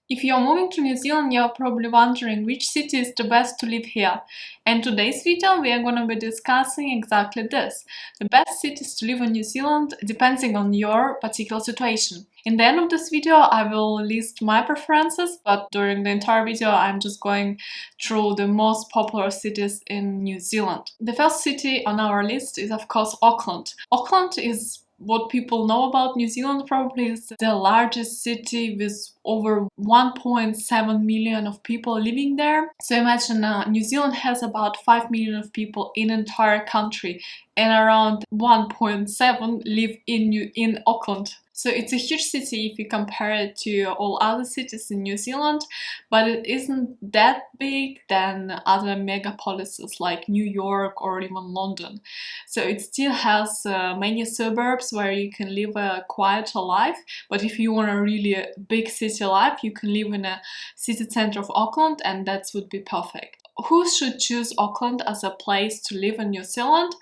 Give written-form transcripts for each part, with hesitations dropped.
If you're moving to New Zealand, you're probably wondering which city is the best to live here. In today's video, we are going to be discussing exactly this. The best cities to live in New Zealand depending on your particular situation. In the end of this video, I will list my preferences, but during the entire video, I'm just going through the most popular cities in New Zealand. The first city on our list is, of course, Auckland. Auckland is what people know about New Zealand probably is the largest city with over 1.7 million of people living there. So imagine New Zealand has about 5 million of people in entire country and around 1.7 live in Auckland. So it's a huge city if you compare it to all other cities in New Zealand, but it isn't that big than other megapolises like New York or even London. So it still has many suburbs where you can live a quieter life, but if you want a really big city life, you can live in a city center of Auckland, and that would be perfect. Who should choose Auckland as a place to live in New Zealand?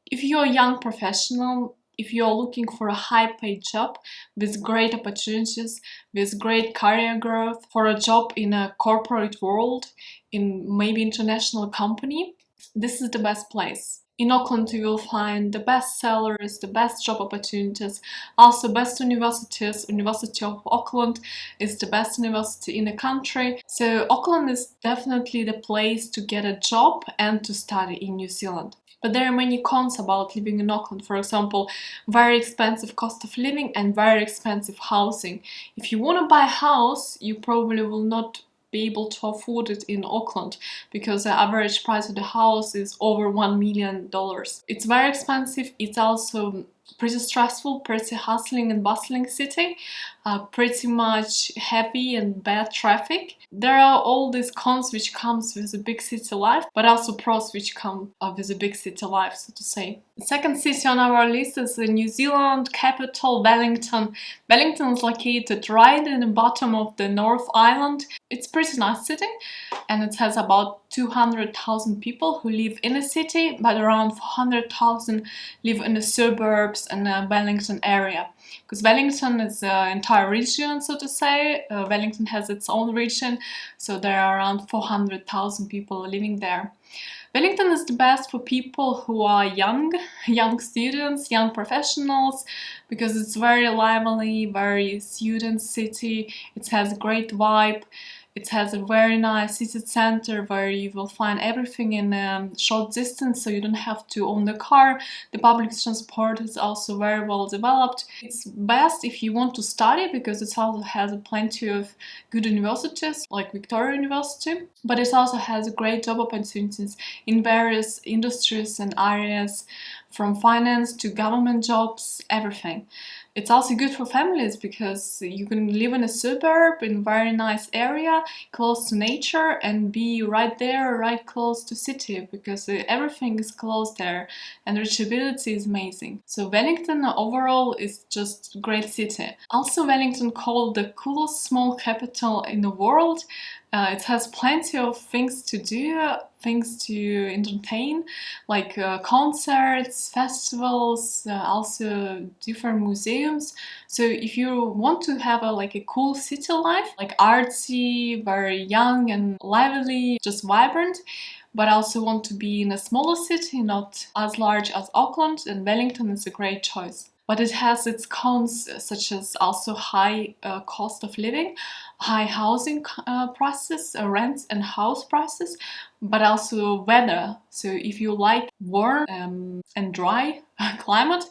If you're a young professional, if you're looking for a high-paid job with great opportunities, with great career growth, for a job in a corporate world, in maybe international company, this is the best place. In Auckland, you will find the best salaries, the best job opportunities, also best universities. University of Auckland is the best university in the country. So Auckland is definitely the place to get a job and to study in New Zealand. But there are many cons about living in Auckland. For example, very expensive cost of living and very expensive housing. If you want to buy a house, you probably will not be able to afford it in Auckland because the average price of the house is over $1 million. It's very expensive. It's also pretty stressful, pretty hustling and bustling city, pretty much heavy and bad traffic. There are all these cons which comes with a big city life, but also pros which come with a big city life, so to say. The second city on our list is the New Zealand capital, Wellington. Wellington is located right in the bottom of the North Island. It's a pretty nice city, and it has about 200,000 people who live in the city, but around 400,000 live in the suburbs and the Wellington area. Because Wellington is an entire region, so to say. Wellington has its own region, so there are around 400,000 people living there. Wellington is the best for people who are young students, young professionals, because it's very lively, very student city. It has a great vibe. It has a very nice city center where you will find everything in a short distance, so you don't have to own the car. The public transport is also very well developed. It's best if you want to study because it also has plenty of good universities like Victoria University, but it also has great job opportunities in various industries and areas, from finance to government jobs, everything. It's also good for families because you can live in a suburb in a very nice area, close to nature, and be right there, right close to city, because everything is close there and reachability is amazing. So Wellington overall is just a great city. Also Wellington called the coolest small capital in the world. It has plenty of things to do, things to entertain, like concerts, festivals, also different museums. So if you want to have a cool city life, like artsy, very young and lively, just vibrant, but also want to be in a smaller city, not as large as Auckland, and Wellington is a great choice. But it has its cons, such as also high cost of living, high housing prices, rents and house prices, but also weather. So if you like warm and dry climate,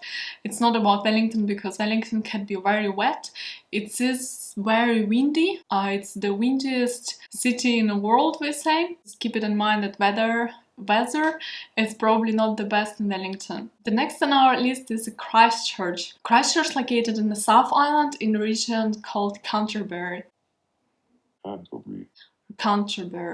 it's not about Wellington because Wellington can be very wet. It is very windy. It's the windiest city in the world, we say. Just keep it in mind that weather is probably not the best in Wellington. The next on our list is Christchurch. Christchurch located in the South Island in a region called Canterbury. Canterbury.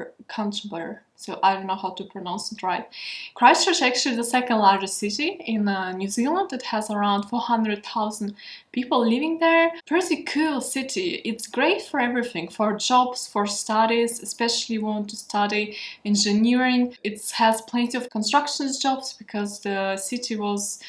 So I don't know how to pronounce it right. Christchurch actually the second largest city in New Zealand. It has around 400,000 people living there. Pretty cool city. It's great for everything, for jobs, for studies, especially if you want to study engineering. It has plenty of construction jobs because the city was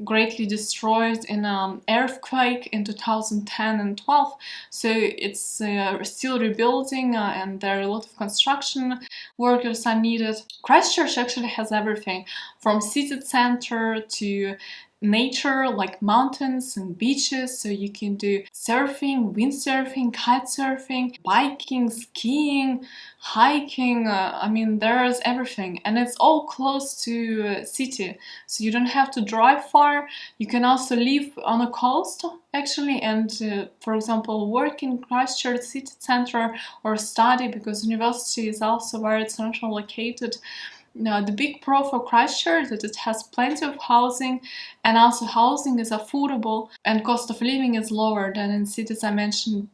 greatly destroyed in an earthquake in 2010 and 12. So it's still rebuilding, and there are a lot of construction workers are needed. Christchurch actually has everything from city center to nature, like mountains and beaches, so you can do surfing, windsurfing, kite surfing, biking, skiing, hiking. I mean, there's everything, and it's all close to city, so you don't have to drive far. You can also live on a coast actually, and for example work in Christchurch city center or study, because university is also very centrally located. Now, the big pro for Christchurch is that it has plenty of housing, and also housing is affordable and cost of living is lower than in cities I mentioned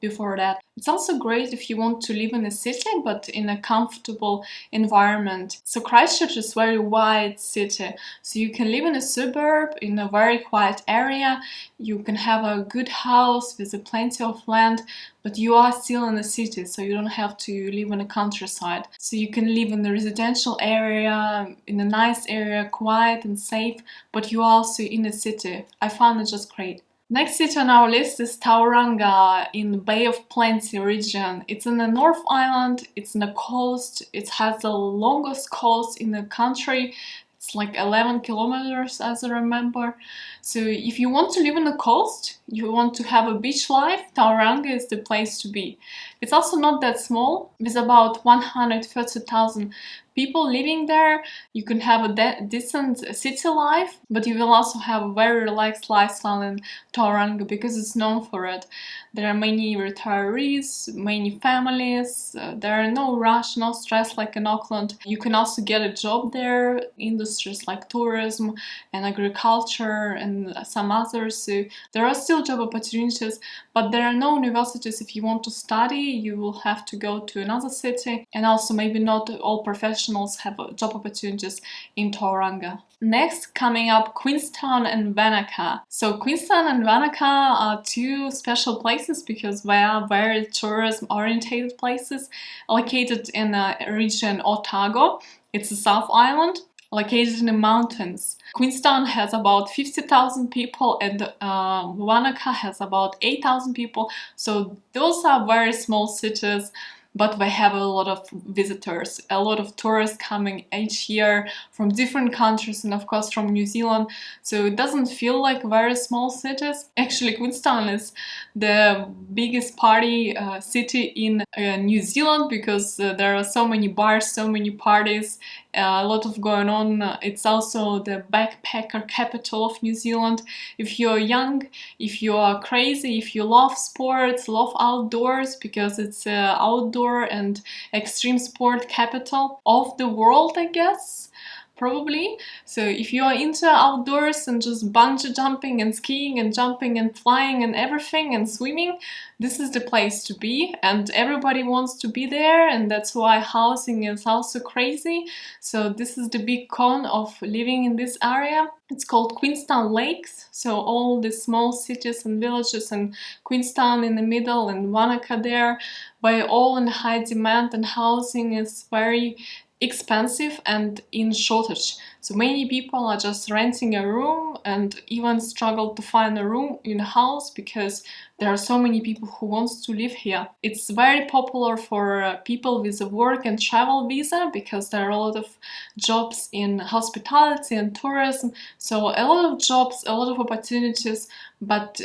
before that. It's also great if you want to live in a city but in a comfortable environment. So Christchurch is a very wide city, so you can live in a suburb in a very quiet area, you can have a good house with plenty of land, but you are still in the city, so you don't have to live in the countryside. So you can live in the residential area, in a nice area, quiet and safe, but you are also in the city. I found it just great. Next city on our list is Tauranga in the Bay of Plenty region. It's in the North Island, it's in the coast, it has the longest coast in the country. It's like 11 kilometers as I remember. So if you want to live on the coast, you want to have a beach life, Tauranga is the place to be. It's also not that small, with about 130,000 people living there. You can have a decent city life, but you will also have a very relaxed lifestyle in Tauranga because it's known for it. There are many retirees, many families, there are no rush, no stress like in Auckland. You can also get a job there, industries like tourism and agriculture and some others. So there are still job opportunities, but there are no universities. If you want to study, you will have to go to another city, and also maybe not all professionals have job opportunities in Tauranga. Next, coming up, Queenstown and Wanaka. So Queenstown and Wanaka are two special places because they are very tourism-oriented places located in the region Otago. It's a South Island located in the mountains. Queenstown has about 50,000 people and Wanaka has about 8,000 people. So those are very small cities, but they have a lot of visitors, a lot of tourists coming each year from different countries and of course from New Zealand. So it doesn't feel like very small cities. Actually, Queenstown is the biggest party city in New Zealand because there are so many bars, so many parties, a lot of going on. It's also the backpacker capital of New Zealand. If you're young, if you are crazy, if you love sports, love outdoors, because it's outdoor and extreme sport capital of the world, I guess, probably. So if you are into outdoors and just bungee jumping and skiing and jumping and flying and everything and swimming, this is the place to be, and everybody wants to be there, and that's why housing is also crazy. So this is the big con of living in this area. It's called Queenstown Lakes, so all the small cities and villages and Queenstown in the middle and Wanaka there, by all in high demand, and housing is very expensive and in shortage. So many people are just renting a room and even struggle to find a room in a house because there are so many people who want to live here. It's very popular for people with a work and travel visa because there are a lot of jobs in hospitality and tourism. So a lot of jobs, a lot of opportunities, but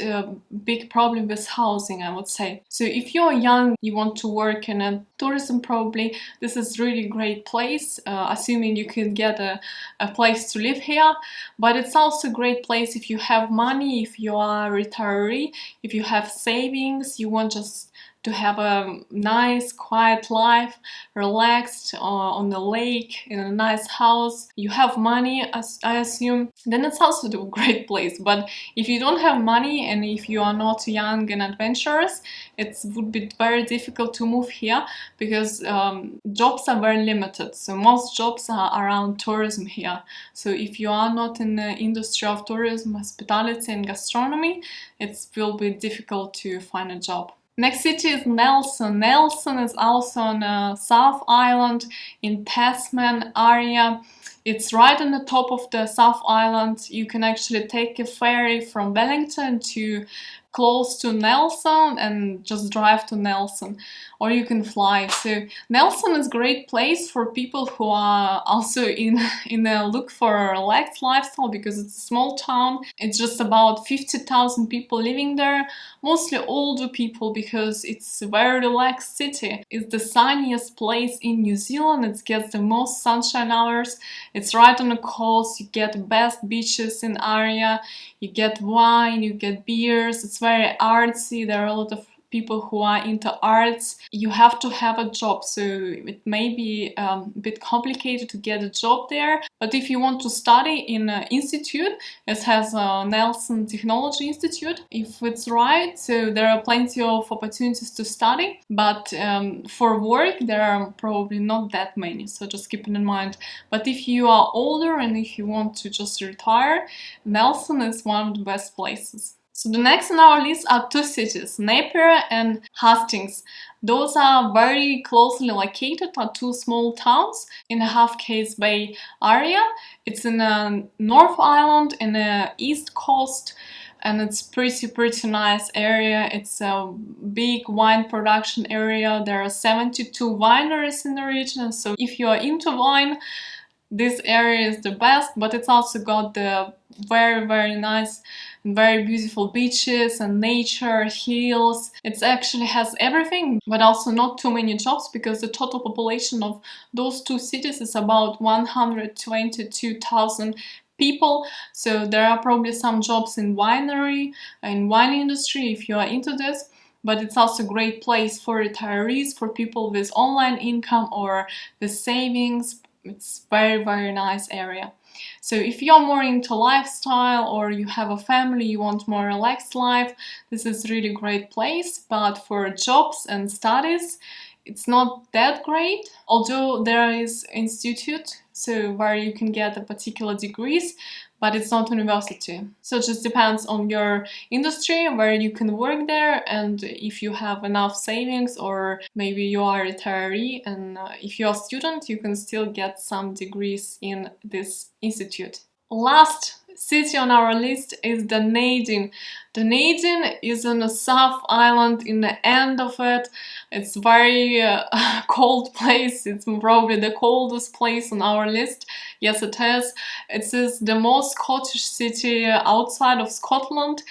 big problem with housing, I would say. So if you're young, you want to work in a tourism probably, this is really great place, assuming you can get a place to live here. But it's also a great place if you have money, if you are a retiree, if you have savings, you want just to have a nice quiet life, relaxed on the lake in a nice house, you have money, as I assume, then it's also a great place. But if you don't have money and if you are not young and adventurous, it would be very difficult to move here because jobs are very limited. So most jobs are around tourism here. So if you are not in the industry of tourism, hospitality and gastronomy, it will be difficult to find a job. Next city is Nelson. Nelson is also on South Island in Tasman area. It's right on the top of the South Island. You can actually take a ferry from Wellington to close to Nelson and just drive to Nelson, or you can fly. So Nelson is a great place for people who are also in a look for a relaxed lifestyle, because it's a small town. It's just about 50,000 people living there, mostly older people, because it's a very relaxed city. It's the sunniest place in New Zealand. It gets the most sunshine hours. It's right on the coast. You get the best beaches in the area. You get wine, you get beers. It's very artsy. There are a lot of people who are into arts. You have to have a job, so it may be a bit complicated to get a job there. But if you want to study in an institute, it has a Nelson Technology Institute, if it's right, so there are plenty of opportunities to study. But for work, there are probably not that many, so just keep it in mind. But if you are older and if you want to just retire, Nelson is one of the best places. So the next on our list are two cities, Napier and Hastings. Those are very closely located, are two small towns in the Half-Case Bay area. It's in the North Island, in the east coast, and it's pretty nice area. It's a big wine production area. There are 72 wineries in the region, so if you are into wine, this area is the best. But it's also got the very nice and very beautiful beaches and nature, hills. It actually has everything, but also not too many jobs, because the total population of those two cities is about 122,000 people. So there are probably some jobs in winery and wine industry if you are into this. But it's also a great place for retirees, for people with online income or with savings. It's very nice area. So if you're more into lifestyle, or you have a family, you want more relaxed life, this is really great place. But for jobs and studies, it's not that great, although there is institute, so where you can get a particular degrees, but it's not university. So it just depends on your industry, where you can work there, and if you have enough savings, or maybe you are a retiree, and if you're a student, you can still get some degrees in this institute. Last city on our list is Dunedin. Dunedin is on the South Island, in the end of it. It's very cold place. It's probably the coldest place on our list. Yes, it is. It is the most Scottish city outside of Scotland,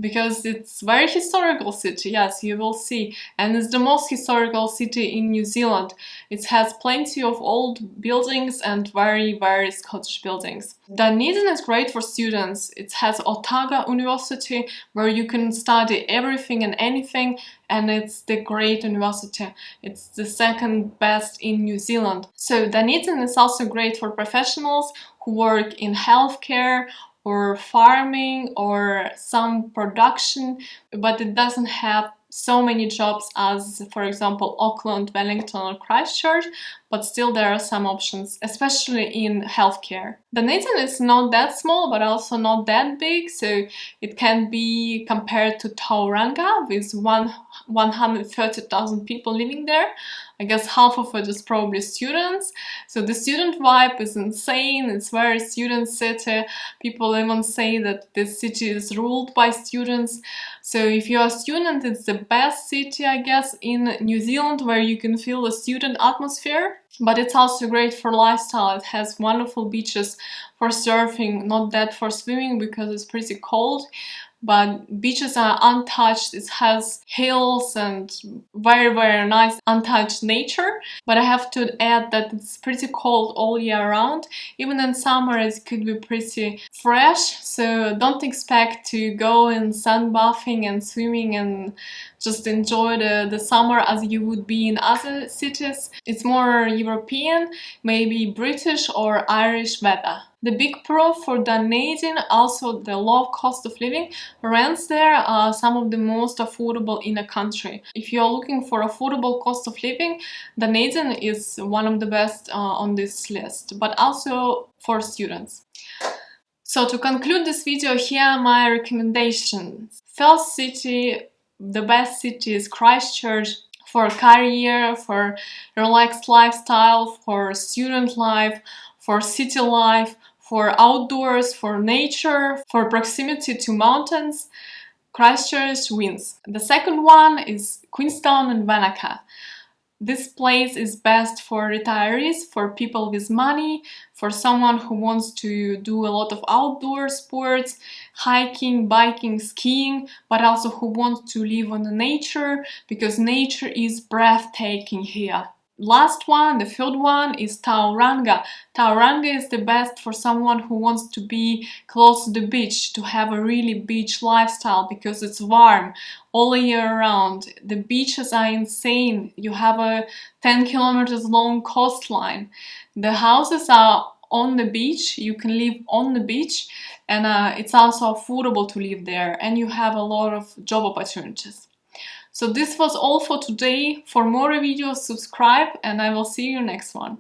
because it's very historical city, yes, you will see, and it's the most historical city in New Zealand. It has plenty of old buildings and very Scottish buildings. Dunedin is great for students. It has Otago University, where you can study everything and anything, and it's the great university. It's the second best in New Zealand. So Dunedin is also great for professionals who work in healthcare or farming or some production, but it doesn't have so many jobs as, for example, Auckland, Wellington or Christchurch, but still there are some options, especially in healthcare. Dunedin is not that small, but also not that big, so it can be compared to Tauranga with 130,000 people living there. I guess half of it is probably students, so the student vibe is insane. It's very student city. People even say that this city is ruled by students. So if you're a student, it's the best city, I guess, in New Zealand, where you can feel the student atmosphere. But it's also great for lifestyle. It has wonderful beaches for surfing, not that for swimming because it's pretty cold. But beaches are untouched. It has hills and very nice untouched nature. But I have to add that it's pretty cold all year round. Even in summer it could be pretty fresh, so don't expect to go in sunbathing and swimming and just enjoy the summer as you would be in other cities. It's more European, maybe British or Irish weather. The big pro for Dunedin, also the low cost of living. Rents there are some of the most affordable in the country. If you're looking for affordable cost of living, Dunedin is one of the best on this list, but also for students. So to conclude this video, here are my recommendations. First city, the best city is Christchurch for career, for relaxed lifestyle, for student life, for city life, for outdoors, for nature, for proximity to mountains, Christchurch wins. The second one is Queenstown and Wanaka. This place is best for retirees, for people with money, for someone who wants to do a lot of outdoor sports, hiking, biking, skiing, but also who wants to live on the nature, because nature is breathtaking here. Last one, the third one, is Tauranga. Tauranga is the best for someone who wants to be close to the beach, to have a really beach lifestyle, because it's warm all year round. The beaches are insane. You have a 10 kilometers long coastline. The houses are on the beach. You can live on the beach, and it's also affordable to live there, and you have a lot of job opportunities. So this was all for today. For more videos, subscribe, and I will see you next one.